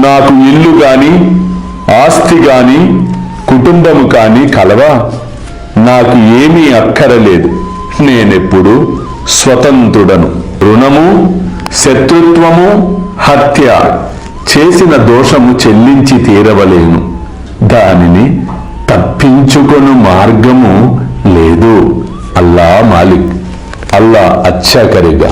నాకు ఇల్లు గాని ఆస్తి గాని కుటుంబము కాని కలవా? నాకు ఏమీ అక్కరలేదు. నేనెప్పుడు స్వతంత్రుడను. రుణము, శత్రుత్వము, హత్య చేసిన దోషము చెల్లించి తీరవలేను. దానిని తప్పించుకొను మార్గము లేదు. అల్లా మాలిక్, అల్లా అచ్చా కరేగా.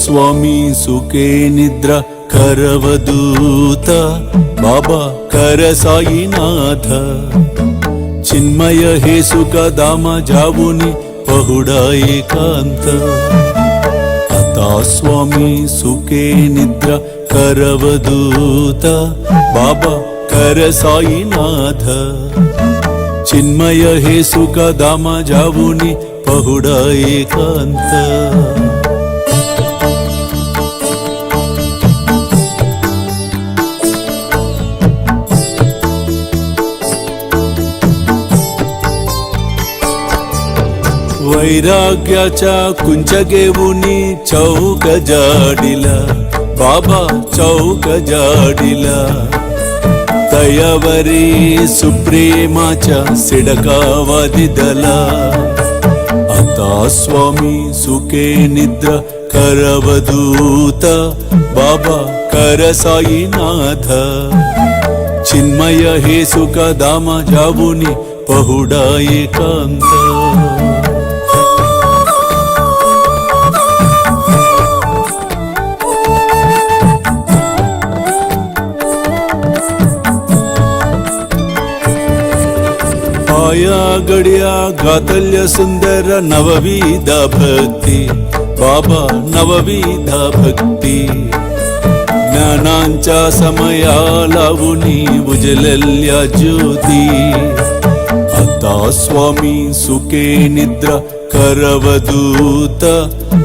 స్వామి సుఖే నిద్ర కరవదూత బాబా కర సాయినాథ చిన్మయ హే సుఖ దామ జావుని పహుడా ఏకాంత అతా స్వామి సుఖే నిద్ర కరవదూత బాబా కర సాయినాథ చిన్మయ హే సుఖ దామ జావుని పహుడా ఏకాంత वैराग्याच्या कुंचगेवुनी चौक जाडिला बाबा चौक जाडिला तयावरी सुप्रेमाच्या सिडकावादिदला आता स्वामी सुखे निद्र करवदूत बाबा कर साईनाथ चिन्मय हे सुख दाम जावुनी पहुडा एकांत आया गड्या गातल्य सुंदर नवविधा भक्ती बाबा नवविधा भक्ती ज्ञानांच्या समया लावुनी उजलल्या ज्योती आता स्वामी सुखे निद्रा करवदूत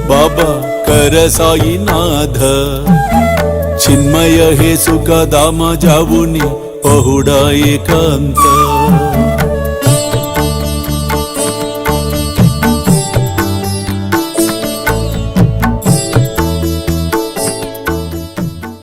बाबा कर साईनाथ चिन्मय हे सुख दाम जावुनी पहुडा एकांत